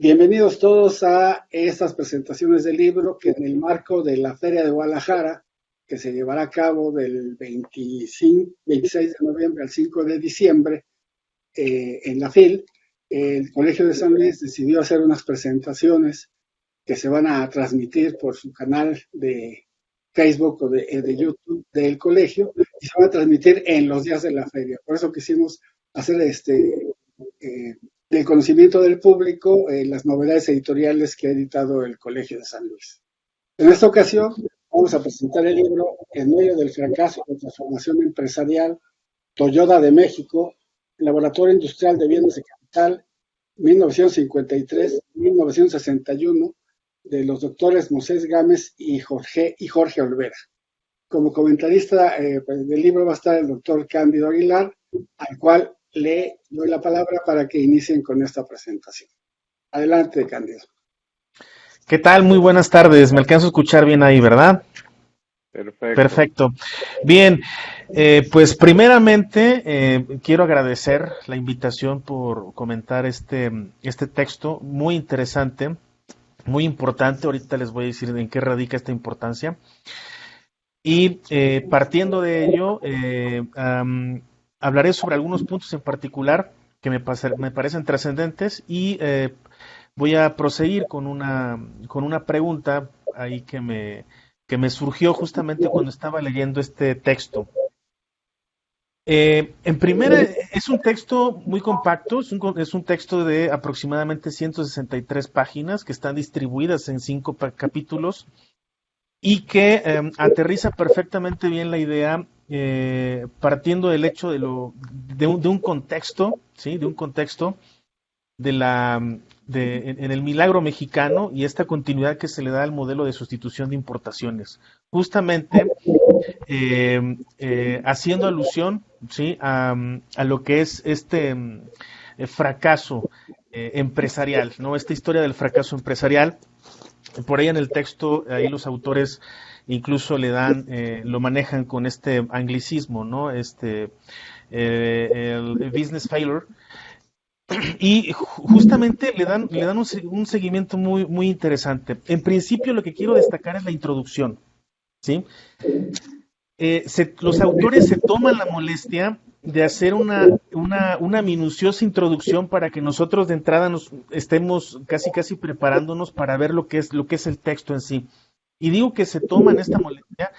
Bienvenidos todos a estas presentaciones del libro que en el marco de la Feria de Guadalajara, que se llevará a cabo del 26 de noviembre al 5 de diciembre en la FIL, el Colegio de San Luis decidió hacer unas presentaciones que se van a transmitir por su canal de Facebook o de YouTube del colegio y se van a transmitir en los días de la feria. Por eso quisimos hacer eh, del conocimiento del público las novedades editoriales que ha editado el Colegio de San Luis. En esta ocasión vamos a presentar el libro En medio del fracaso de transformación empresarial, Toyota de México, Laboratorio Industrial de Bienes de Capital, 1953-1961, de los doctores Moisés Gámez y Jorge Olvera. Como comentarista del libro va a estar el doctor Cándido Aguilar, al cual le doy la palabra para que inicien con esta presentación. Adelante, Cándido. ¿Qué tal? Muy buenas tardes. Me alcanzo a escuchar bien ahí, ¿verdad? Perfecto. Bien, pues primeramente quiero agradecer la invitación por comentar este texto muy interesante, muy importante. Ahorita les voy a decir en qué radica esta importancia. Y partiendo de ello, hablaré sobre algunos puntos en particular que me parecen trascendentes y voy a proseguir con una pregunta ahí que me surgió justamente cuando estaba leyendo este texto. En primera, es un texto muy compacto, es un texto de aproximadamente 163 páginas que están distribuidas en 5 capítulos y que aterriza perfectamente bien la idea partiendo del hecho de un contexto, ¿sí? De un contexto en el milagro mexicano y esta continuidad que se le da al modelo de sustitución de importaciones. Justamente haciendo alusión, ¿sí? a lo que es este fracaso empresarial, ¿no? Esta historia del fracaso empresarial. Por ahí en el texto, ahí los autores incluso lo manejan con este anglicismo, ¿no? El business failure. Y justamente le dan un seguimiento muy, muy interesante. En principio, lo que quiero destacar es la introducción, ¿sí? Los autores se toman la molestia de hacer una minuciosa introducción para que nosotros de entrada nos estemos casi preparándonos para ver lo que es el texto en sí. Y digo que se toman esta molestia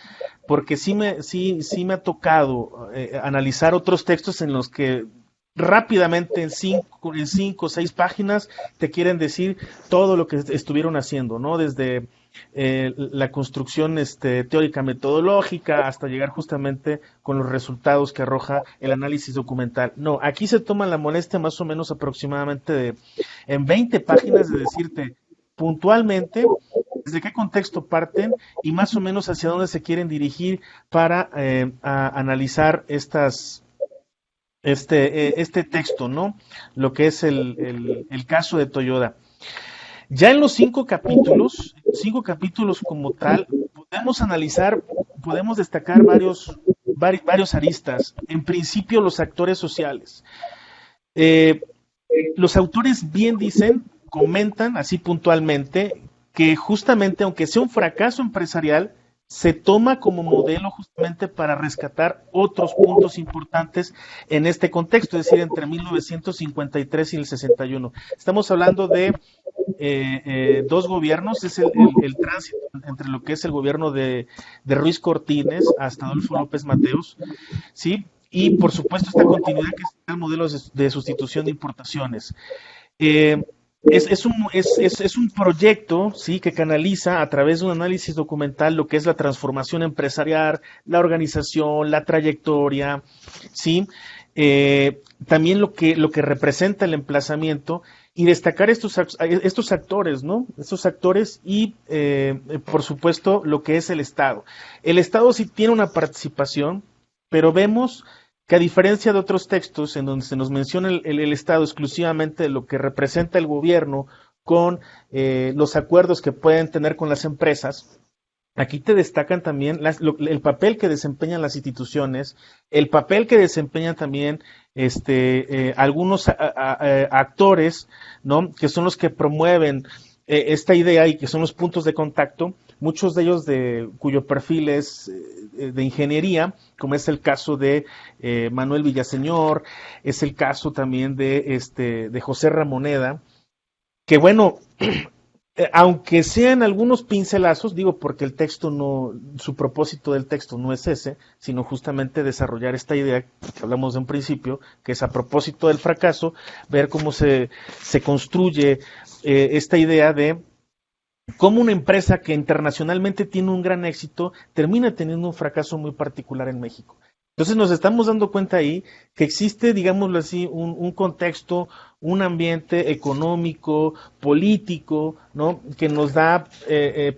porque sí me ha tocado analizar otros textos en los que rápidamente en 5 o 6 páginas te quieren decir todo lo que estuvieron haciendo, ¿no? Desde la construcción teórica metodológica hasta llegar justamente con los resultados que arroja el análisis documental. No, aquí se toma la molestia más o menos aproximadamente en 20 páginas de decirte puntualmente desde qué contexto parten y más o menos hacia dónde se quieren dirigir para analizar este texto, ¿no? Lo que es el caso de Toyota. Ya en los 5 capítulos como tal, podemos destacar varios aristas. En principio, los actores sociales. Los autores bien comentan así puntualmente, que justamente, aunque sea un fracaso empresarial, se toma como modelo justamente para rescatar otros puntos importantes en este contexto, es decir, entre 1953 y el 61. Estamos hablando de 2 gobiernos, es el tránsito entre lo que es el gobierno de Ruiz Cortines hasta Adolfo López Mateos, ¿sí? Y por supuesto esta continuidad que es el modelo de sustitución de importaciones. Es un proyecto, ¿sí? Que canaliza a través de un análisis documental lo que es la transformación empresarial, la organización, la trayectoria, ¿sí? También lo que representa el emplazamiento y destacar estos actores, ¿no? Estos actores y, por supuesto, lo que es el Estado. El Estado sí tiene una participación, pero vemos que a diferencia de otros textos en donde se nos menciona el Estado exclusivamente de lo que representa el gobierno con los acuerdos que pueden tener con las empresas, aquí te destacan también el papel que desempeñan las instituciones, el papel que desempeñan también algunos actores, ¿no? Que son los que promueven esta idea y que son los puntos de contacto, muchos de ellos cuyo perfil es de ingeniería, como es el caso de Manuel Villaseñor, es el caso también de José Ramoneda, que bueno, aunque sean algunos pincelazos, digo, porque el texto su propósito del texto no es ese, sino justamente desarrollar esta idea que hablamos de un principio, que es a propósito del fracaso, ver cómo se construye esta idea de cómo una empresa que internacionalmente tiene un gran éxito termina teniendo un fracaso muy particular en México. Entonces nos estamos dando cuenta ahí que existe, digámoslo así, un contexto, un ambiente económico, político, ¿no? Que nos da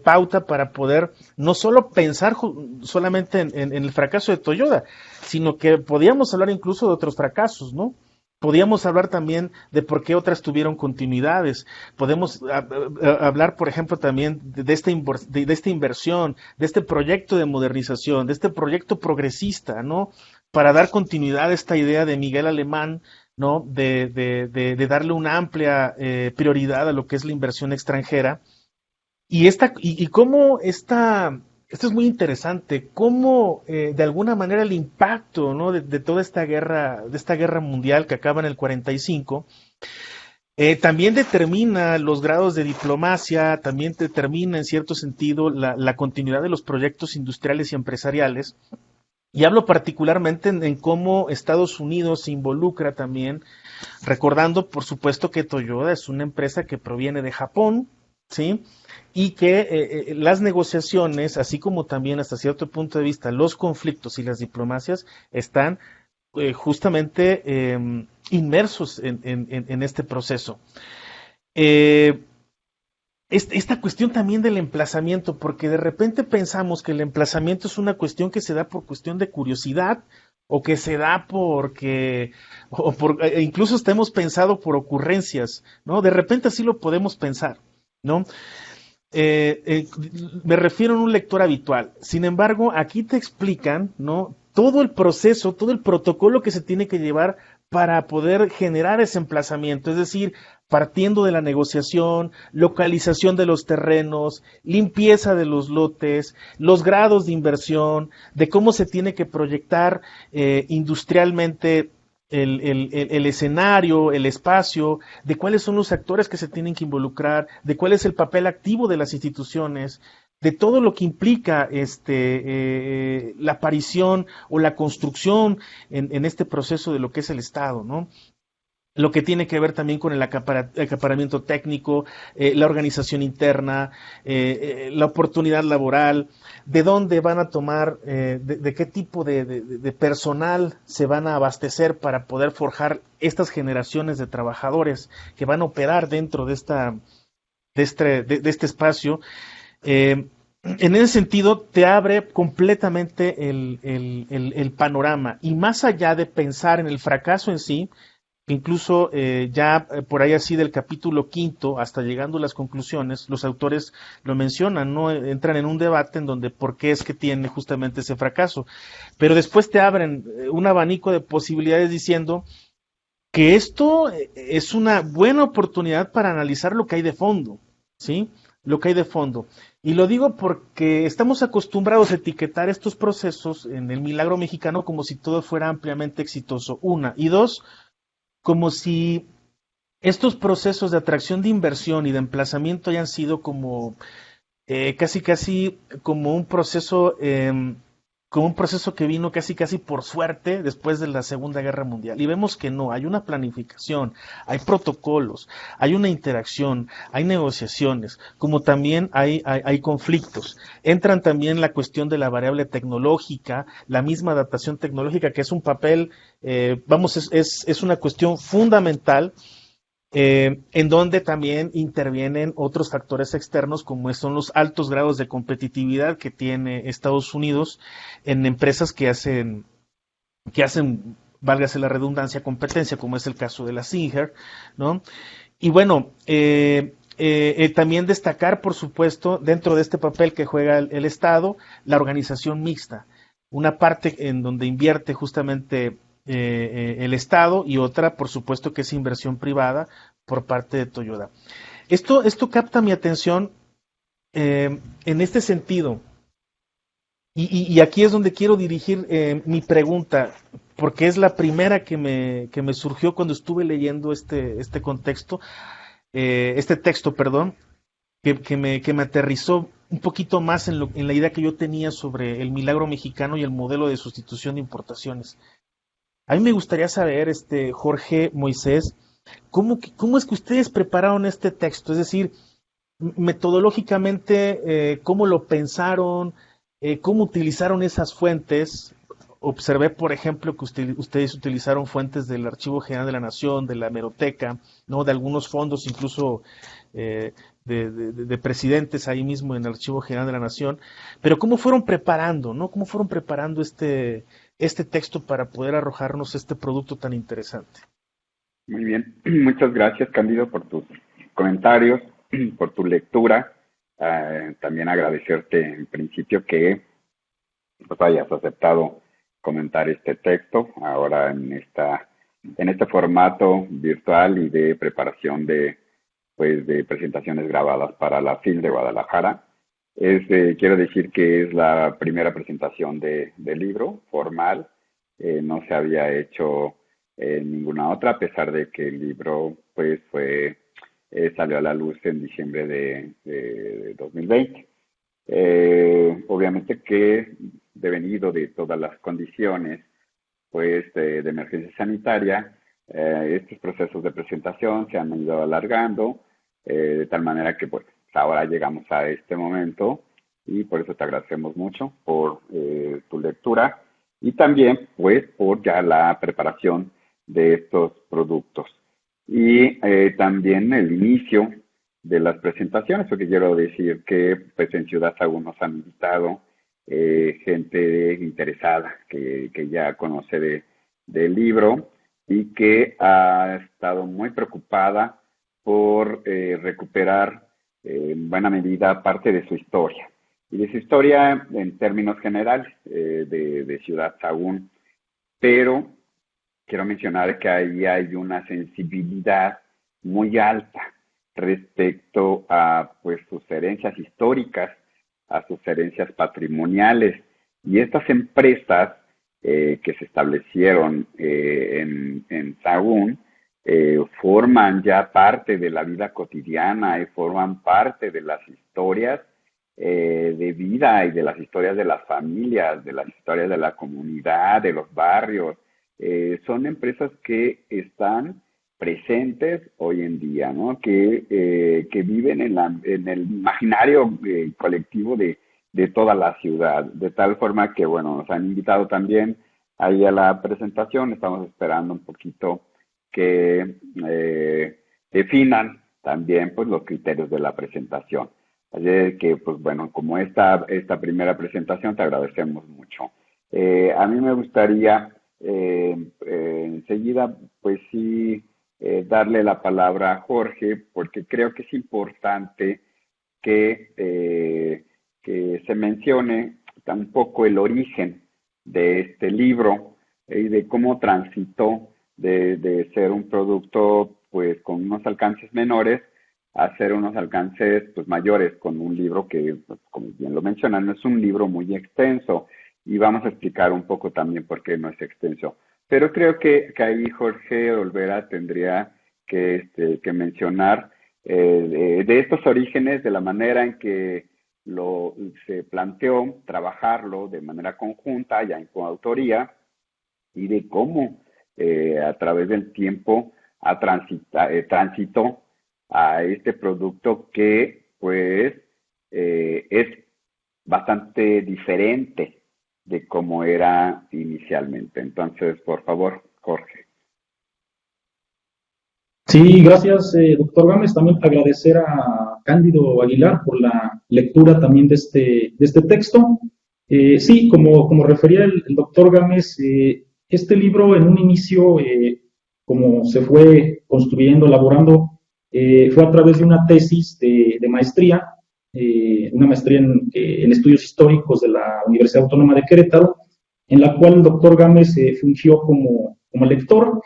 pauta para poder no solo pensar solamente en el fracaso de Toyota, sino que podíamos hablar incluso de otros fracasos, ¿no? Podíamos hablar también de por qué otras tuvieron continuidades. Podemos hablar, por ejemplo, también de esta inversión, de este proyecto de modernización, de este proyecto progresista, ¿no? Para dar continuidad a esta idea de Miguel Alemán, ¿no? De darle una amplia prioridad a lo que es la inversión extranjera. Y cómo esto es muy interesante, cómo de alguna manera el impacto, ¿no? de toda esta guerra mundial que acaba en el 45, también determina los grados de diplomacia, también determina en cierto sentido la continuidad de los proyectos industriales y empresariales. Y hablo particularmente en cómo Estados Unidos se involucra también, recordando por supuesto que Toyota es una empresa que proviene de Japón, ¿sí? Y que las negociaciones, así como también hasta cierto punto de vista los conflictos y las diplomacias, están justamente inmersos en este proceso. Esta cuestión también del emplazamiento, porque de repente pensamos que el emplazamiento es una cuestión que se da por cuestión de curiosidad, o que se da incluso hemos pensado por ocurrencias, ¿no? De repente así lo podemos pensar, ¿no? Me refiero a un lector habitual. Sin embargo, aquí te explican, ¿no? Todo el proceso, todo el protocolo que se tiene que llevar para poder generar ese emplazamiento, es decir, partiendo de la negociación, localización de los terrenos, limpieza de los lotes, los grados de inversión, de cómo se tiene que proyectar industrialmente el escenario, el espacio, de cuáles son los actores que se tienen que involucrar, de cuál es el papel activo de las instituciones, de todo lo que implica la aparición o la construcción en este proceso de lo que es el Estado, ¿no? Lo que tiene que ver también con el acaparamiento técnico, la organización interna, la oportunidad laboral, de dónde van a tomar, de qué tipo de personal se van a abastecer para poder forjar estas generaciones de trabajadores que van a operar dentro de este espacio. En ese sentido, te abre completamente el panorama, y más allá de pensar en el fracaso en sí, incluso por ahí así del capítulo 5 hasta llegando a las conclusiones, los autores lo mencionan, ¿no? Entran en un debate en donde por qué es que tiene justamente ese fracaso, pero después te abren un abanico de posibilidades diciendo que esto es una buena oportunidad para analizar lo que hay de fondo, ¿sí? Lo que hay de fondo. Y lo digo porque estamos acostumbrados a etiquetar estos procesos en el milagro mexicano como si todo fuera ampliamente exitoso, una, y dos, como si estos procesos de atracción de inversión y de emplazamiento hayan sido como casi como un proceso que vino casi por suerte después de la Segunda Guerra Mundial. Y vemos que no, hay una planificación, hay protocolos, hay una interacción, hay negociaciones, como también hay conflictos. Entran también la cuestión de la variable tecnológica, la misma adaptación tecnológica, que es un papel, es una cuestión fundamental, en donde también intervienen otros factores externos, como son los altos grados de competitividad que tiene Estados Unidos en empresas que hacen, válgase la redundancia, competencia, como es el caso de la Singer, ¿no? Y bueno, también destacar, por supuesto, dentro de este papel que juega el Estado, la organización mixta. Una parte en donde invierte justamente el Estado y otra, por supuesto, que es inversión privada por parte de Toyota. Esto capta mi atención en este sentido. Y aquí es donde quiero dirigir mi pregunta, porque es la primera que me surgió cuando estuve leyendo este texto, que me aterrizó un poquito más en la idea que yo tenía sobre el milagro mexicano y el modelo de sustitución de importaciones. A mí me gustaría saber, Jorge, Moisés, ¿cómo es que ustedes prepararon este texto? Es decir, metodológicamente, ¿cómo lo pensaron? ¿Cómo utilizaron esas fuentes? Observé, por ejemplo, que ustedes utilizaron fuentes del Archivo General de la Nación, de la Hemeroteca, ¿no? De algunos fondos, incluso de presidentes ahí mismo en el Archivo General de la Nación. Pero ¿cómo fueron preparando, ¿no? ¿Cómo fueron preparando este texto para poder arrojarnos este producto tan interesante? Muy bien, muchas gracias, Cándido, por tus comentarios, por tu lectura. También agradecerte en principio que pues, hayas aceptado comentar este texto ahora en este formato virtual y de preparación de presentaciones grabadas para la FIL de Guadalajara. Quiero decir que es la primera presentación del libro formal. No se había hecho ninguna otra, a pesar de que el libro pues salió a la luz en diciembre de 2020. Obviamente que devenido de todas las condiciones pues de emergencia sanitaria, estos procesos de presentación se han ido alargando, de tal manera que pues ahora llegamos a este momento y por eso te agradecemos mucho por tu lectura y también pues por ya la preparación de estos productos. Y también el inicio de las presentaciones, porque quiero decir que pues en Ciudad Sagún nos han invitado gente interesada que ya conoce del libro y que ha estado muy preocupada por recuperar en buena medida parte de su historia. Y de su historia en términos generales de Ciudad Sagún, pero quiero mencionar que ahí hay una sensibilidad muy alta respecto a pues sus herencias históricas, a sus herencias patrimoniales. Y estas empresas que se establecieron en Sagún forman ya parte de la vida cotidiana y forman parte de las historias de vida y de las historias de las familias, de las historias de la comunidad, de los barrios. Son empresas que están presentes hoy en día, ¿no? Que viven en el imaginario colectivo de toda la ciudad, de tal forma que, bueno, nos han invitado también ahí a la presentación. Estamos esperando un poquito que definan también pues los criterios de la presentación. Así que, pues bueno, como esta primera presentación te agradecemos mucho. A mí me gustaría enseguida, pues sí, darle la palabra a Jorge, porque creo que es importante que se mencione un poco el origen de este libro y de cómo transitó de ser un producto pues con unos alcances menores a ser unos alcances pues mayores, con un libro que, pues, como bien lo mencionan, no es un libro muy extenso, y vamos a explicar un poco también por qué no es extenso. Pero creo que ahí Jorge Olvera tendría que mencionar de estos orígenes, de la manera en que se planteó trabajarlo de manera conjunta, ya en coautoría, y de cómo a través del tiempo transitó a este producto que pues es bastante diferente de cómo era inicialmente. Entonces, por favor, Jorge. Sí, gracias, doctor Gámez. También agradecer a Cándido Aguilar por la lectura también de este texto. Sí, como refería el doctor Gámez, este libro en un inicio, como se fue construyendo, elaborando, fue a través de una tesis de maestría, una maestría en estudios históricos de la Universidad Autónoma de Querétaro, en la cual el doctor Gámez fungió como lector,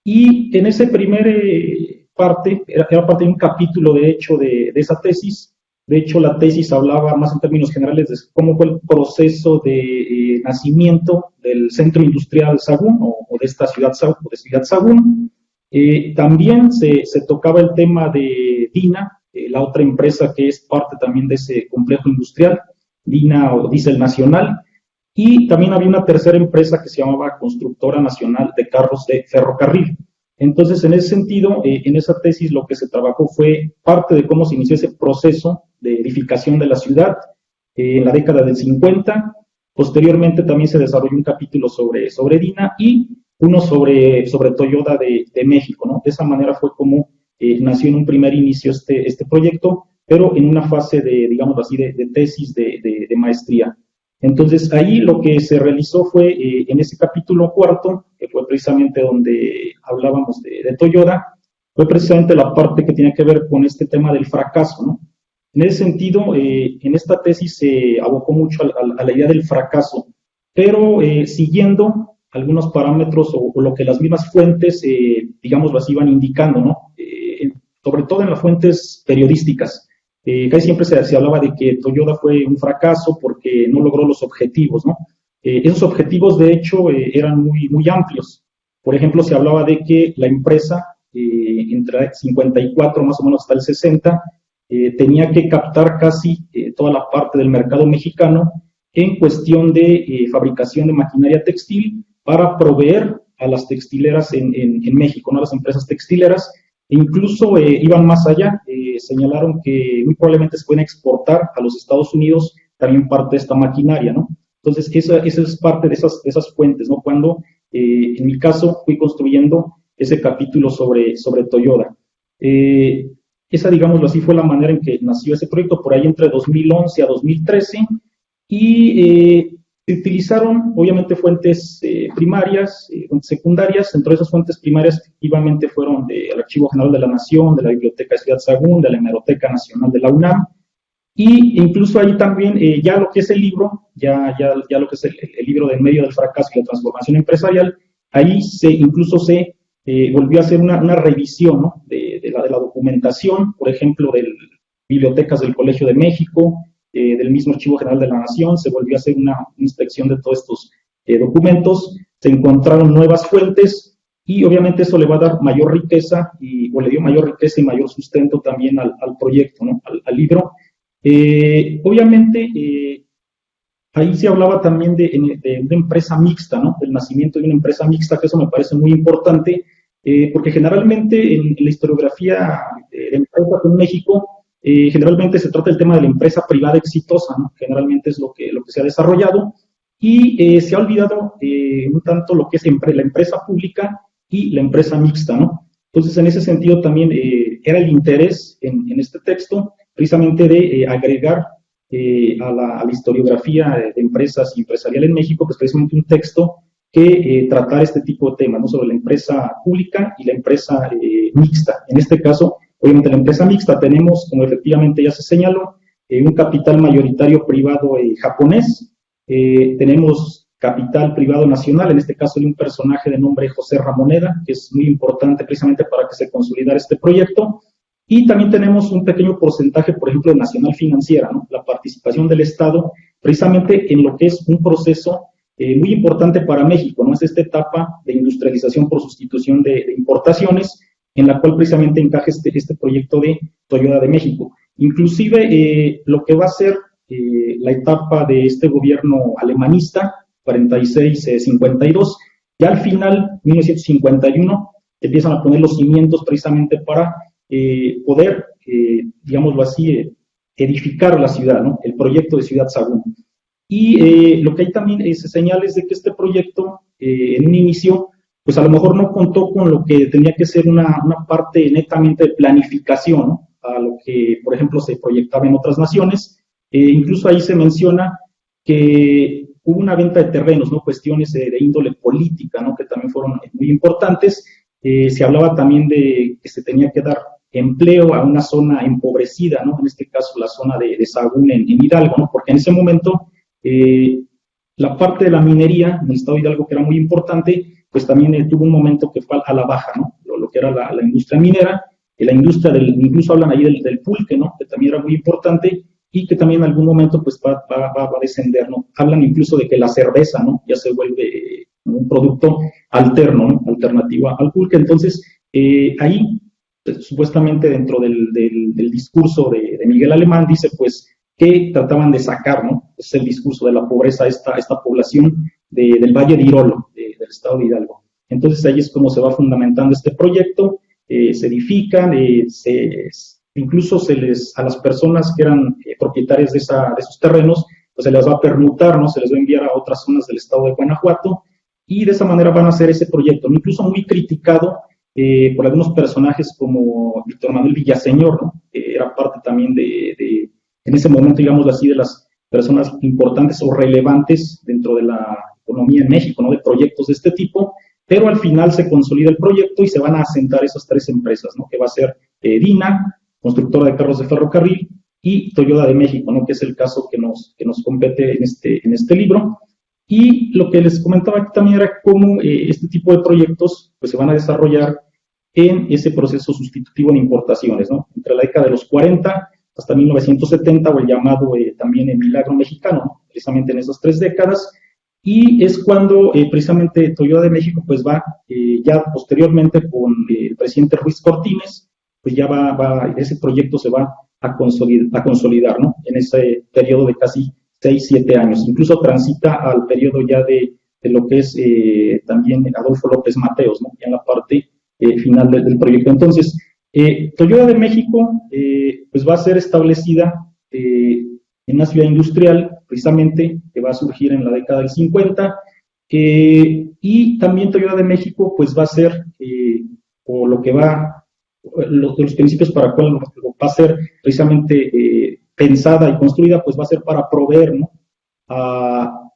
y en ese primer parte, era parte de un capítulo de hecho de esa tesis. De hecho, la tesis hablaba más en términos generales de cómo fue el proceso de nacimiento del centro industrial Sagún, o de esta ciudad, de Ciudad Sagún. También se tocaba el tema de DINA, la otra empresa que es parte también de ese complejo industrial, DINA o Diesel Nacional, y también había una tercera empresa que se llamaba Constructora Nacional de Carros de Ferrocarril. Entonces, en ese sentido, en esa tesis lo que se trabajó fue parte de cómo se inició ese proceso de edificación de la ciudad en la década del 50. Posteriormente también se desarrolló un capítulo sobre DINA y uno sobre Toyota de México, ¿no? De esa manera fue como nació en un primer inicio este proyecto, pero en una fase de, digamos así, de tesis de maestría. Entonces, ahí lo que se realizó fue, en ese capítulo cuarto, que fue precisamente donde hablábamos de Toyota, fue precisamente la parte que tenía que ver con este tema del fracaso, ¿no? En ese sentido, en esta tesis se abocó mucho a la idea del fracaso, pero siguiendo algunos parámetros o lo que las mismas fuentes, digámoslo así, iban indicando, ¿no? Sobre todo en las fuentes periodísticas. Casi siempre se hablaba de que Toyota fue un fracaso porque no logró los objetivos, ¿no? Esos objetivos, de hecho, eran muy amplios. Por ejemplo, se hablaba de que la empresa, entre 54 más o menos hasta el 60, tenía que captar casi toda la parte del mercado mexicano en cuestión de fabricación de maquinaria textil para proveer a las textileras en México, ¿no? Las empresas textileras. Incluso iban más allá, señalaron que muy probablemente se pueden exportar a los Estados Unidos también parte de esta maquinaria, ¿no? Entonces, esa es parte de esas fuentes, ¿no? Cuando, en mi caso, fui construyendo ese capítulo sobre Toyota. Esa, digámoslo así, fue la manera en que nació ese proyecto, por ahí entre 2011 a 2013, y se utilizaron, obviamente, fuentes primarias, fuentes secundarias. Entre esas fuentes primarias, efectivamente, fueron del Archivo General de la Nación, de la Biblioteca de Ciudad Sagún, de la Hemeroteca Nacional de la UNAM, y incluso ahí también, ya lo que es el libro, ya lo que es el libro de En medio del fracaso y la transformación empresarial, ahí incluso se volvió a hacer una revisión, ¿no? de la documentación, por ejemplo, de bibliotecas del Colegio de México, del mismo Archivo General de la Nación. Se volvió a hacer una inspección de todos estos documentos, se encontraron nuevas fuentes, y obviamente eso le va a dar mayor riqueza, o le dio mayor riqueza y mayor sustento también al proyecto, ¿no? al libro. Obviamente, ahí se hablaba también de una empresa mixta, ¿no? Del nacimiento de una empresa mixta, que eso me parece muy importante, porque generalmente en la historiografía de empresas en México, generalmente se trata del tema de la empresa privada exitosa, ¿no? Generalmente es lo que se ha desarrollado, y se ha olvidado un tanto lo que es la empresa pública y la empresa mixta, ¿no? Entonces, en ese sentido también era el interés en este texto, precisamente de agregar a la historiografía de empresas y empresarial en México, pues precisamente un texto que tratara este tipo de temas, ¿no? Sobre la empresa pública y la empresa mixta. En este caso, obviamente la empresa mixta tenemos, como efectivamente ya se señaló, un capital mayoritario privado japonés, tenemos capital privado nacional, en este caso de un personaje de nombre José Ramoneda, que es muy importante precisamente para que se consolidara este proyecto, y también tenemos un pequeño porcentaje, por ejemplo, de Nacional Financiera, ¿no? La participación del Estado, precisamente en lo que es un proceso muy importante para México, ¿no? Es esta etapa de industrialización por sustitución de importaciones, en la cual precisamente encaja este proyecto de Toyota de México. Inclusive, lo que va a ser la etapa de este gobierno alemanista, 46-52, ya al final, 1951, empiezan a poner los cimientos precisamente para poder, digámoslo así, edificar la ciudad, ¿no? El proyecto de Ciudad Sagún. Y lo que hay también es señales de que este proyecto, en un inicio, pues a lo mejor no contó con lo que tenía que ser una parte netamente de planificación, ¿no? A lo que, por ejemplo, se proyectaba en otras naciones. Incluso ahí se menciona que hubo una venta de terrenos, ¿no? Cuestiones de índole política, ¿no? Que también fueron muy importantes. Se hablaba también de que se tenía que dar empleo a una zona empobrecida, ¿no? En este caso la zona de Sahagún en Hidalgo, ¿no? Porque en ese momento la parte de la minería en el estado de Hidalgo, que era muy importante, pues también tuvo un momento que fue a la baja, ¿no? Lo que era la industria minera, la industria incluso hablan ahí del pulque, ¿no? Que también era muy importante y que también en algún momento pues va a descender, ¿no? Hablan incluso de que la cerveza, ¿no? Ya se vuelve un producto alterno, ¿no? Alternativo al pulque. Entonces, ahí, supuestamente dentro del discurso de Miguel Alemán, dice pues que trataban de sacar, ¿no? Es el discurso de la pobreza a esta población del Valle de Irolo, del estado de Hidalgo. Entonces ahí es como se va fundamentando este proyecto, se edifican, incluso a las personas que eran propietarias de esos terrenos, pues se les va a permutar, ¿no? Se les va a enviar a otras zonas del estado de Guanajuato, y de esa manera van a hacer ese proyecto, ¿no? Incluso muy criticado por algunos personajes como Víctor Manuel Villaseñor, ¿no? Que era parte también en ese momento, digamos así, de las personas importantes o relevantes dentro de la economía en México, ¿no? De proyectos de este tipo, pero al final se consolida el proyecto y se van a asentar esas 3 empresas, ¿no? Que va a ser DINA, constructora de carros de ferrocarril, y Toyota de México, ¿no? Que es el caso que nos compete en este libro. Y lo que les comentaba aquí también era cómo este tipo de proyectos pues, se van a desarrollar en ese proceso sustitutivo en importaciones, ¿no? Entre la década de los 40 hasta 1970, o el llamado también el milagro mexicano, ¿no? Precisamente en esas 3 décadas, y es cuando precisamente Toyota de México pues va, ya posteriormente con el presidente Ruiz Cortines, pues ya ese proyecto se va a consolidar, ¿no? En ese periodo de casi 6-7 años, incluso transita al periodo ya de lo que es también Adolfo López Mateos, ¿no? Ya en la parte final del proyecto. Entonces, Toyota de México pues va a ser establecida en una ciudad industrial, precisamente, que va a surgir en la década del 50, y también Toyota de México pues va a ser, o lo que los principios para cuál va a ser precisamente pensada y construida, pues va a ser para proveer, ¿no? a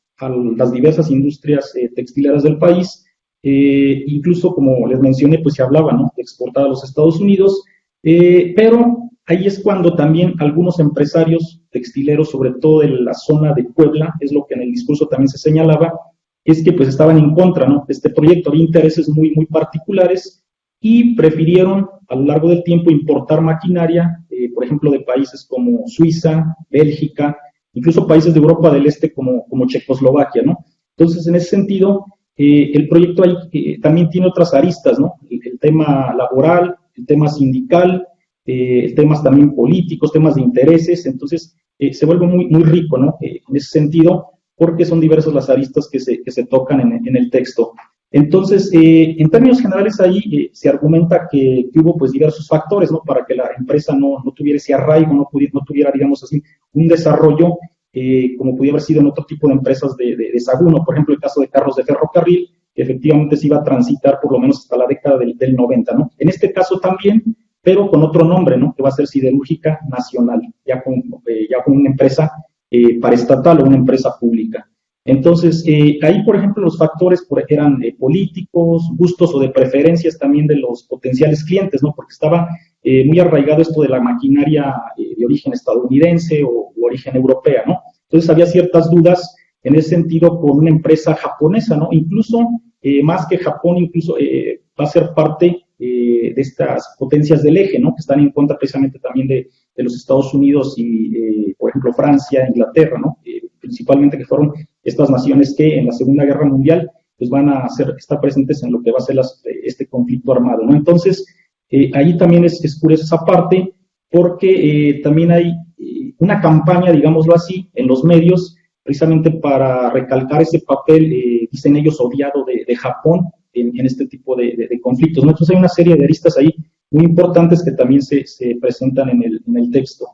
las diversas industrias textileras del país. Incluso, como les mencioné, pues se hablaba, ¿no? De exportar a los Estados Unidos, pero ahí es cuando también algunos empresarios textileros, sobre todo en la zona de Puebla, es lo que en el discurso también se señalaba, es que pues estaban en contra, ¿no? De este proyecto. Había intereses muy, muy particulares y prefirieron a lo largo del tiempo importar maquinaria, por ejemplo, de países como Suiza, Bélgica, incluso países de Europa del Este como Checoslovaquia, ¿no? Entonces, en ese sentido, el proyecto ahí también tiene otras aristas, ¿no? El tema laboral, el tema sindical, temas también políticos, temas de intereses. Entonces se vuelve muy, muy rico, ¿no? En ese sentido, porque son diversas las aristas que se tocan en el texto. Entonces, en términos generales ahí se argumenta que hubo pues diversos factores, ¿no? Para que la empresa no tuviera ese arraigo, no tuviera, digamos así, un desarrollo como pudiera haber sido en otro tipo de empresas de Sahagún, por ejemplo, el caso de carros de ferrocarril, que efectivamente se iba a transitar por lo menos hasta la década del 90, ¿no? En este caso también, pero con otro nombre, ¿no? Que va a ser Siderúrgica Nacional, ya con una empresa paraestatal o una empresa pública. Entonces, ahí, por ejemplo, los factores eran políticos, gustos o de preferencias también de los potenciales clientes, ¿no? Porque estaba muy arraigado esto de la maquinaria de origen estadounidense o origen europea, ¿no? Entonces, había ciertas dudas en ese sentido con una empresa japonesa, ¿no? Incluso, más que Japón, incluso va a ser parte de estas potencias del eje, ¿no? Que están en contra precisamente también de los Estados Unidos y, por ejemplo, Francia, Inglaterra, ¿no? Principalmente, que fueron estas naciones que en la Segunda Guerra Mundial pues van a estar presentes en lo que va a ser este conflicto armado, ¿no? Entonces, ahí también es curiosa esa parte, porque también hay una campaña, digámoslo así, en los medios, precisamente para recalcar ese papel, dicen ellos, odiado de Japón en este tipo de conflictos, ¿no? Entonces hay una serie de aristas ahí muy importantes que también se presentan en el texto.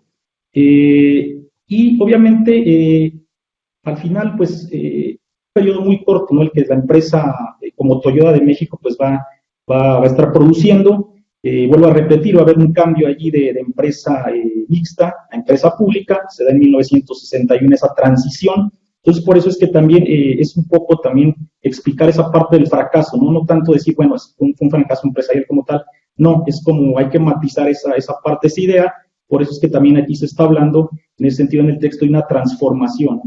Y obviamente, al final, pues, un periodo muy corto, ¿no? El que la empresa, como Toyota de México, pues va a estar produciendo. Vuelvo a repetir, va a haber un cambio allí de empresa mixta a empresa pública, se da en 1961 esa transición. Entonces, por eso es que también es un poco también explicar esa parte del fracaso, ¿no? No tanto decir, bueno, fue un fracaso empresarial como tal, No, es como hay que matizar esa parte, esa idea. Por eso es que también aquí se está hablando, en ese sentido en el texto, de una transformación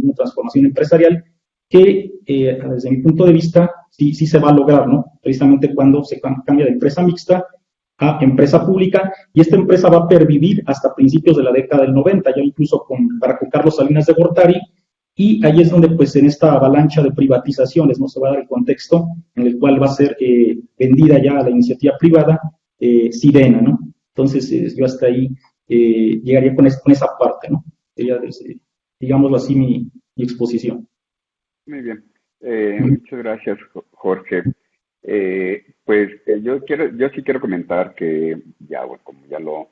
empresarial que desde mi punto de vista sí se va a lograr, ¿no? Precisamente cuando se cambia de empresa mixta a empresa pública, y esta empresa va a pervivir hasta principios de la década del 90, ya incluso para con Carlos Salinas de Gortari, y ahí es donde pues en esta avalancha de privatizaciones no se va a dar el contexto en el cual va a ser vendida ya a la iniciativa privada Sirena, ¿no? Entonces yo hasta ahí llegaría con esa parte, ¿no? Sería, digámoslo así, mi exposición. Muy bien. Muchas gracias, Jorge. Yo sí quiero comentar que ya, bueno, como ya lo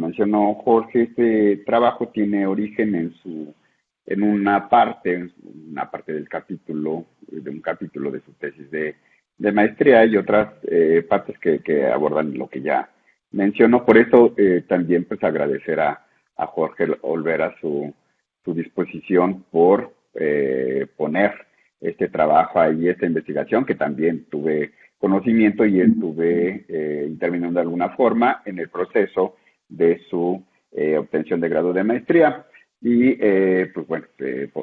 mencionó Jorge, este trabajo tiene origen en una parte del capítulo, de un capítulo de su tesis de maestría, y otras partes que abordan lo que ya mencionó. Por eso también pues agradecer a Jorge Olvera su disposición por poner este trabajo ahí, esta investigación, que también tuve conocimiento y estuve interviniendo de alguna forma en el proceso de su obtención de grado de maestría. Y pues bueno,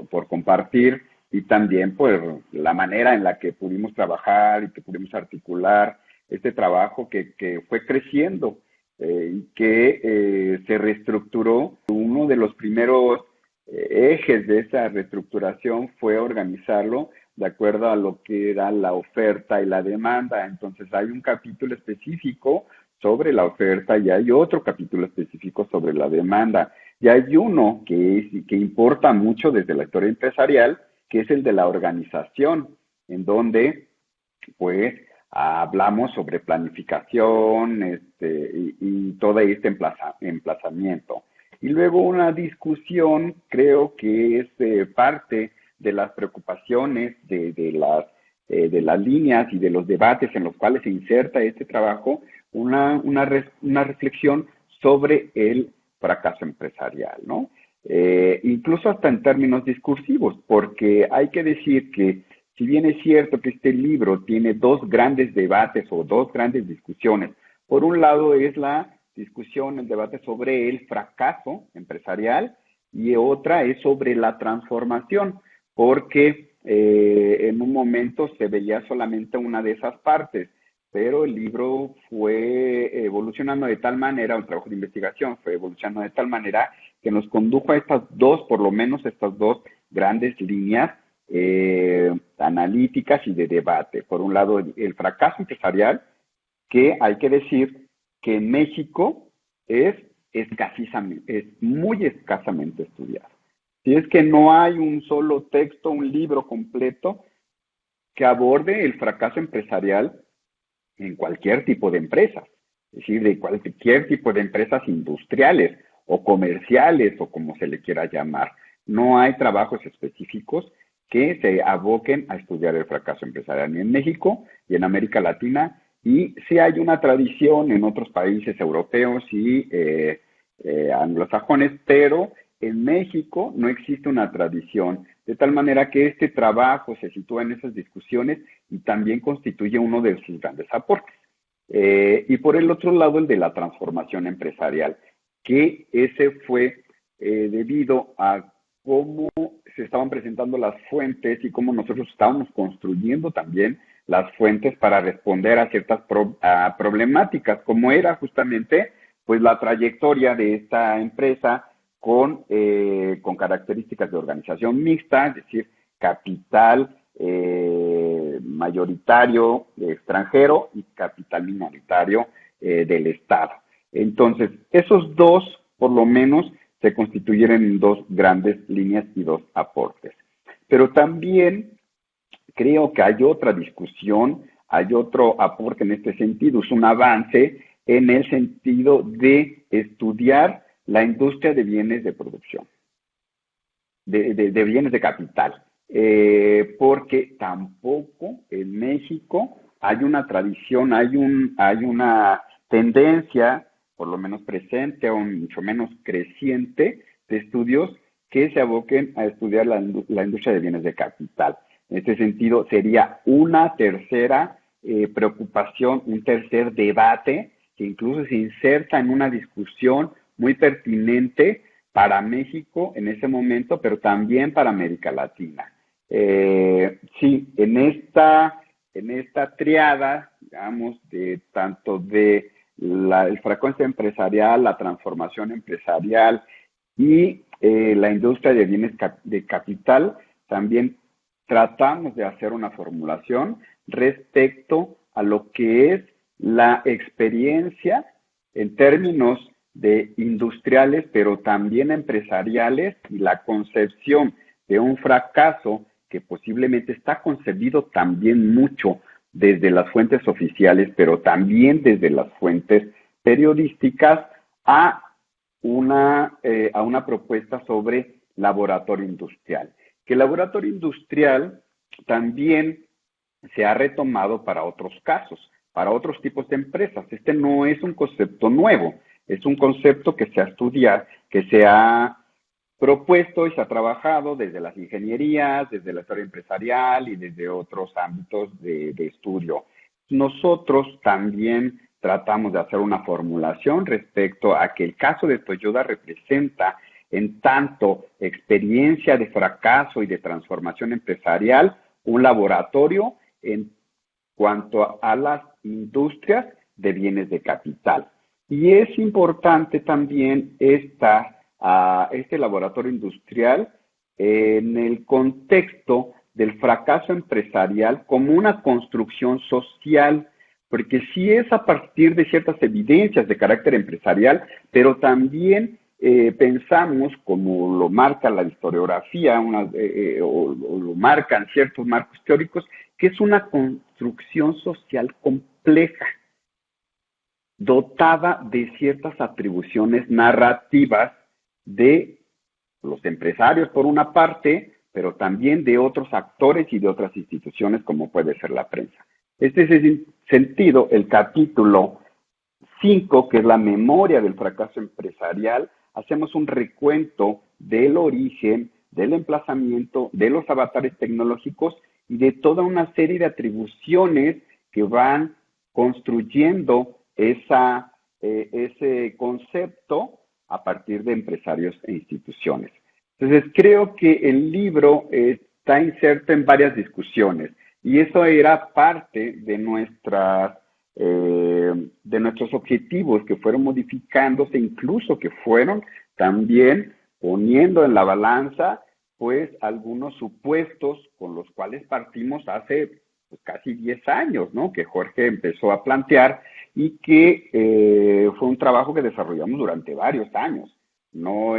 por compartir, y también por la manera en la que pudimos trabajar y que pudimos articular este trabajo que fue creciendo y que se reestructuró. Uno de los primeros ejes de esa reestructuración fue organizarlo de acuerdo a lo que era la oferta y la demanda. Entonces hay un capítulo específico sobre la oferta y hay otro capítulo específico sobre la demanda. Y hay uno que importa mucho desde la historia empresarial, que es el de la organización, en donde pues hablamos sobre planificación y todo este emplazamiento. Y luego una discusión, creo que es parte de las preocupaciones de las líneas y de los debates en los cuales se inserta este trabajo, una reflexión sobre el fracaso empresarial, ¿no? Incluso hasta en términos discursivos, porque hay que decir que si bien es cierto que este libro tiene dos grandes debates o dos grandes discusiones, por un lado es la discusión, el debate sobre el fracaso empresarial, y otra es sobre la transformación, porque en un momento se veía solamente una de esas partes, pero el libro fue evolucionando de tal manera, el trabajo de investigación fue evolucionando de tal manera que nos condujo a estas dos, por lo menos estas dos grandes líneas analíticas y de debate. Por un lado, el fracaso empresarial, que hay que decir que en México es muy escasamente estudiado. Si es que no hay un solo texto, un libro completo que aborde el fracaso empresarial en cualquier tipo de empresas, es decir, de cualquier tipo de empresas industriales o comerciales o como se le quiera llamar. No hay trabajos específicos que se aboquen a estudiar el fracaso empresarial, ni en México y en América Latina, y sí hay una tradición en otros países europeos y anglosajones, pero en México no existe una tradición, de tal manera que este trabajo se sitúa en esas discusiones y también constituye uno de sus grandes aportes. Y por el otro lado, el de la transformación empresarial, que ese fue debido a cómo se estaban presentando las fuentes y cómo nosotros estábamos construyendo también las fuentes para responder a ciertas problemáticas, como era justamente pues la trayectoria de esta empresa con características de organización mixta, es decir, capital mayoritario extranjero y capital minoritario del Estado. Entonces, esos dos, por lo menos, se constituyeron en dos grandes líneas y dos aportes. Pero también creo que hay otra discusión, hay otro aporte en este sentido, es un avance en el sentido de estudiar la industria de bienes de producción, de bienes de capital, porque tampoco en México hay una tradición, hay una tendencia, por lo menos presente o mucho menos creciente, de estudios que se aboquen a estudiar la industria de bienes de capital. En este sentido, sería una tercera preocupación, un tercer debate que incluso se inserta en una discusión muy pertinente para México en ese momento, pero también para América Latina. Sí, en esta triada, digamos, de tanto de el fracaso empresarial, la transformación empresarial y la industria de bienes de capital, también tratamos de hacer una formulación respecto a lo que es la experiencia en términos de industriales, pero también empresariales, y la concepción de un fracaso que posiblemente está concebido también mucho desde las fuentes oficiales, pero también desde las fuentes periodísticas, a una propuesta sobre laboratorio industrial. Que el laboratorio industrial también se ha retomado para otros casos, para otros tipos de empresas. Este no es un concepto nuevo, es un concepto que se ha estudiado, que se ha propuesto y se ha trabajado desde las ingenierías, desde la historia empresarial y desde otros ámbitos de estudio. Nosotros también tratamos de hacer una formulación respecto a que el caso de Toyoda representa, en tanto experiencia de fracaso y de transformación empresarial, un laboratorio en cuanto a las industrias de bienes de capital. Y es importante también este laboratorio industrial en el contexto del fracaso empresarial como una construcción social, porque sí es a partir de ciertas evidencias de carácter empresarial, pero también pensamos, como lo marca la historiografía o lo marcan ciertos marcos teóricos, que es una construcción social compleja, dotada de ciertas atribuciones narrativas de los empresarios por una parte, pero también de otros actores y de otras instituciones como puede ser la prensa. Este es el sentido, el capítulo 5, que es la memoria del fracaso empresarial, hacemos un recuento del origen, del emplazamiento, de los avatares tecnológicos y de toda una serie de atribuciones que van construyendo ese concepto a partir de empresarios e instituciones. Entonces, creo que el libro está inserto en varias discusiones y eso era parte de nuestros objetivos, que fueron modificándose, incluso que fueron también poniendo en la balanza pues algunos supuestos con los cuales partimos hace pues, casi 10 años, ¿no? Que Jorge empezó a plantear y que fue un trabajo que desarrollamos durante varios años. No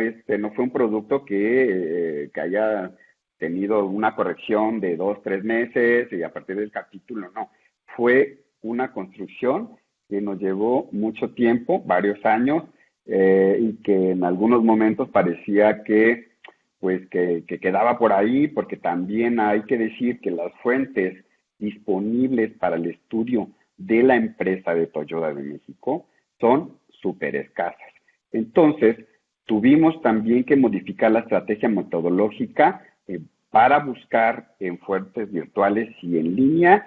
fue un producto que haya tenido una corrección de 2, 3 meses y a partir del capítulo, no. Fue una construcción que nos llevó mucho tiempo, varios años, y que en algunos momentos parecía que quedaba por ahí, porque también hay que decir que las fuentes disponibles para el estudio de la empresa de Toyota de México son súper escasas. Entonces, tuvimos también que modificar la estrategia metodológica para buscar en fuentes virtuales y en línea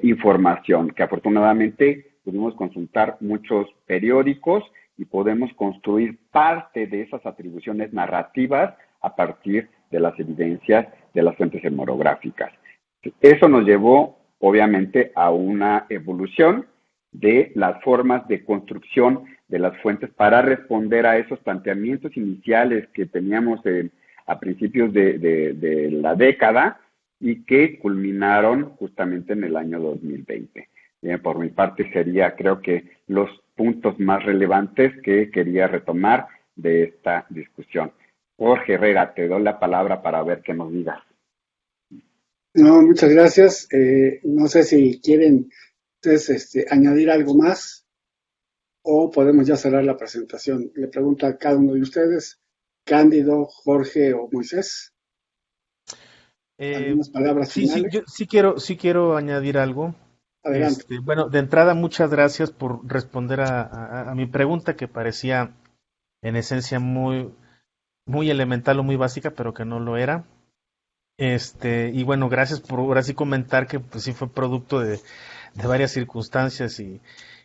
información, que afortunadamente pudimos consultar muchos periódicos y podemos construir parte de esas atribuciones narrativas a partir de las evidencias de las fuentes hemorrográficas. Eso nos llevó, obviamente, a una evolución de las formas de construcción de las fuentes para responder a esos planteamientos iniciales que teníamos a principios de la década y que culminaron justamente en el año 2020. Por mi parte sería, creo que, los puntos más relevantes que quería retomar de esta discusión. Jorge Herrera, te doy la palabra para ver qué nos digas. No, muchas gracias. No sé si quieren ustedes añadir algo más o podemos ya cerrar la presentación. Le pregunto a cada uno de ustedes, Cándido, Jorge o Moisés. ¿Algunas palabras finales? Sí, sí quiero añadir algo. Adelante. Bueno, de entrada, muchas gracias por responder a mi pregunta, que parecía en esencia muy, muy elemental o muy básica, pero que no lo era. Y bueno, gracias por ahora sí comentar que pues sí fue producto de varias circunstancias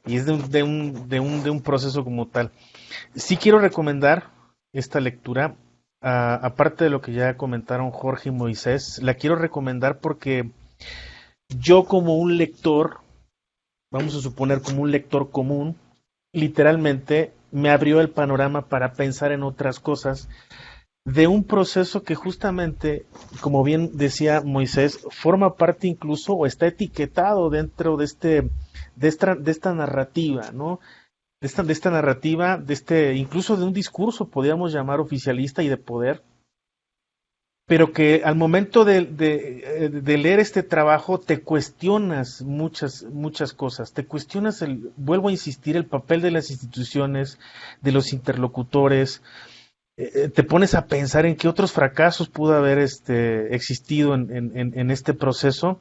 y es de un proceso como tal. Sí quiero recomendar esta lectura, aparte de lo que ya comentaron Jorge y Moisés, la quiero recomendar porque yo como un lector, vamos a suponer como un lector común, literalmente me abrió el panorama para pensar en otras cosas de un proceso que justamente, como bien decía Moisés, forma parte incluso o está etiquetado dentro de esta narrativa, ¿no? De esta narrativa, incluso de un discurso, podríamos llamar oficialista y de poder, pero que al momento de leer este trabajo te cuestionas muchas cosas, te cuestionas vuelvo a insistir, el papel de las instituciones, de los interlocutores, te pones a pensar en qué otros fracasos pudo haber existido en este proceso,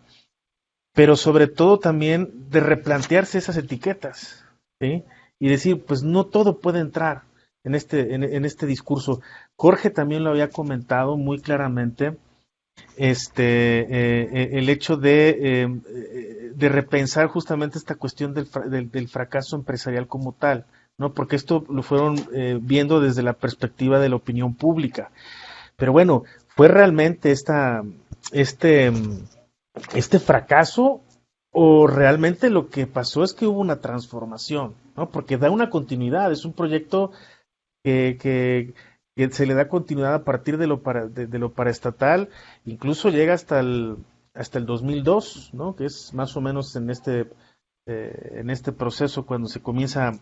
pero sobre todo también de replantearse esas etiquetas, ¿sí? Y decir, pues no todo puede entrar en este discurso. Jorge también lo había comentado muy claramente, el hecho de repensar justamente esta cuestión del fracaso empresarial como tal, ¿no? Porque esto lo fueron viendo desde la perspectiva de la opinión pública. Pero bueno, ¿fue realmente este fracaso o realmente lo que pasó es que hubo una transformación, ¿no? Porque da una continuidad, es un proyecto que se le da continuidad a partir de lo paraestatal, incluso llega hasta el 2002, ¿no? Que es más o menos en este proceso cuando se comienza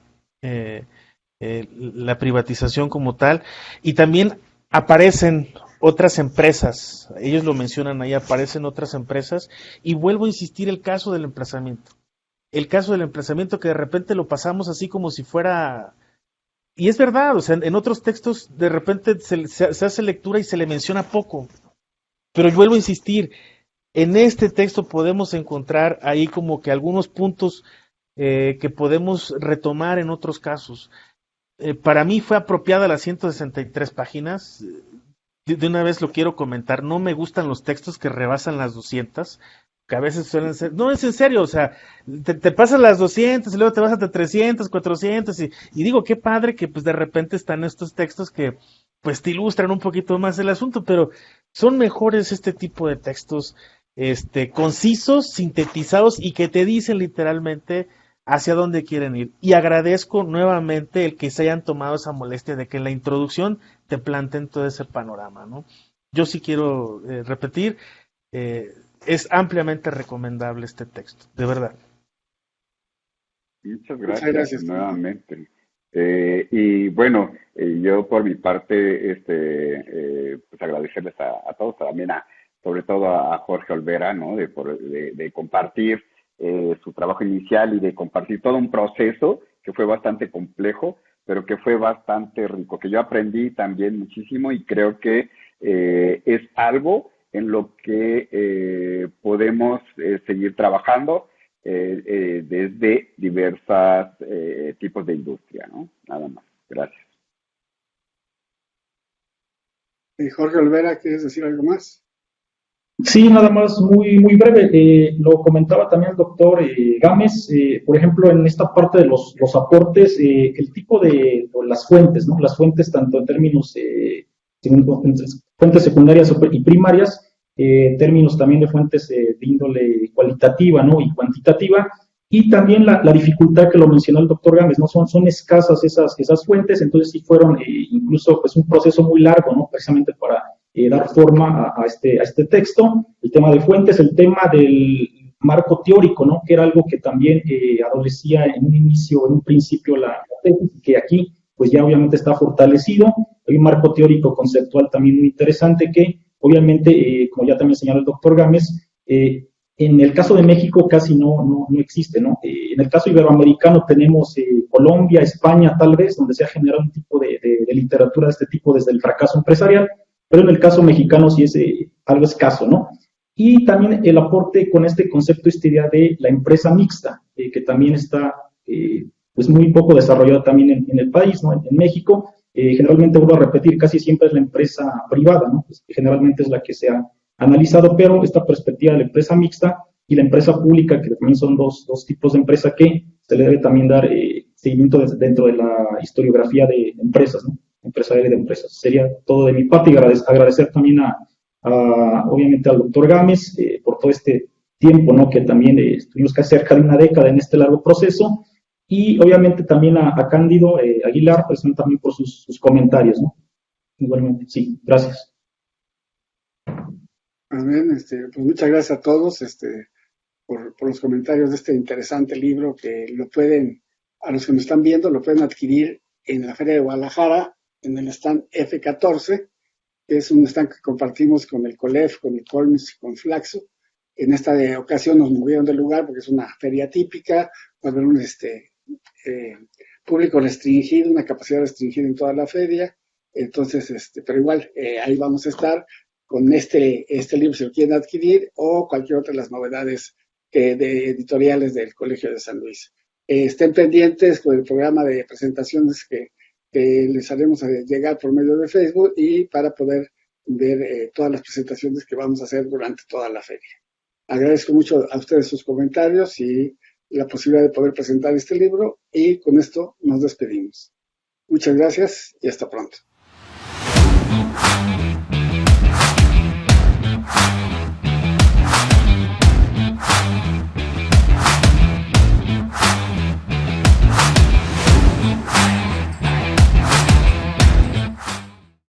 la privatización como tal, y también aparecen otras empresas, ellos lo mencionan ahí, aparecen otras empresas, y vuelvo a insistir el caso del emplazamiento que de repente lo pasamos así como si fuera. Y es verdad, o sea, en otros textos de repente se hace lectura y se le menciona poco. Pero yo vuelvo a insistir, en este texto podemos encontrar ahí como que algunos puntos que podemos retomar en otros casos. Para mí fue apropiada las 163 páginas. De una vez lo quiero comentar, no me gustan los textos que rebasan las 200, que a veces suelen ser, no es en serio, o sea, te pasas las 200 y luego te vas hasta 300, 400 y digo, qué padre que pues de repente están estos textos que pues te ilustran un poquito más el asunto, pero son mejores este tipo de textos concisos, sintetizados y que te dicen literalmente hacia dónde quieren ir. Y agradezco nuevamente el que se hayan tomado esa molestia de que en la introducción te planteen todo ese panorama, ¿no? Yo sí quiero repetir, es ampliamente recomendable este texto, de verdad. Muchas gracias nuevamente. Y bueno, yo por mi parte, pues agradecerles a todos, también sobre todo a Jorge Olvera, ¿no? De compartir su trabajo inicial y de compartir todo un proceso que fue bastante complejo, pero que fue bastante rico, que yo aprendí también muchísimo y creo que es algo en lo que podemos seguir trabajando desde diversos tipos de industria, ¿no? Nada más. Gracias. Jorge Olvera, ¿quieres decir algo más? Sí, nada más muy breve. Lo comentaba también el doctor Gámez, por ejemplo, en esta parte de los aportes, el tipo de las fuentes, ¿no? Las fuentes tanto en términos fuentes secundarias y primarias, términos también de fuentes de índole cualitativa, ¿no? Y cuantitativa, y también la dificultad que lo mencionó el doctor Gámez, ¿no? Son escasas esas fuentes, entonces sí fueron incluso pues un proceso muy largo, ¿no? Precisamente para dar forma a este texto. El tema de fuentes, el tema del marco teórico, ¿no? Que era algo que también adolecía en un inicio, en un principio la tesis, que aquí pues ya obviamente está fortalecido. Hay un marco teórico conceptual también muy interesante que obviamente, como ya también señaló el doctor Gámez, en el caso de México casi no existe, ¿no? En el caso iberoamericano tenemos Colombia, España tal vez, donde se ha generado un tipo de literatura de este tipo desde el fracaso empresarial, pero en el caso mexicano sí es algo escaso, ¿no? Y también el aporte con este concepto, esta idea de la empresa mixta, que también está pues muy poco desarrollada también en el país, ¿no? En México, generalmente, vuelvo a repetir, casi siempre es la empresa privada, ¿no? Pues, generalmente es la que se ha analizado, pero esta perspectiva de la empresa mixta y la empresa pública, que también son dos tipos de empresa que se le debe también dar seguimiento dentro de la historiografía de empresas, ¿no? Empresarial y de empresas. Sería todo de mi parte y agradecer también obviamente al doctor Gámez por todo este tiempo, ¿no? Que también estuvimos casi cerca de una década en este largo proceso, y obviamente también a Cándido Aguilar, pues también por sus comentarios, ¿no? Igualmente, sí, gracias. Amén, pues muchas gracias a todos por los comentarios de este interesante libro, que lo pueden, a los que nos están viendo, lo pueden adquirir en la Feria de Guadalajara, en el stand F14, que es un stand que compartimos con el COLEF, con el Colmis y con Flaxo. En esta ocasión nos movieron del lugar porque es una feria típica, va a haber un público restringido, una capacidad restringida en toda la feria. Entonces, pero igual, ahí vamos a estar con este libro si lo quieren adquirir, o cualquier otra de las novedades de editoriales del Colegio de San Luis. Estén pendientes con el programa de presentaciones que les haremos llegar por medio de Facebook, y para poder ver todas las presentaciones que vamos a hacer durante toda la feria. Agradezco mucho a ustedes sus comentarios y la posibilidad de poder presentar este libro, y con esto nos despedimos. Muchas gracias y hasta pronto.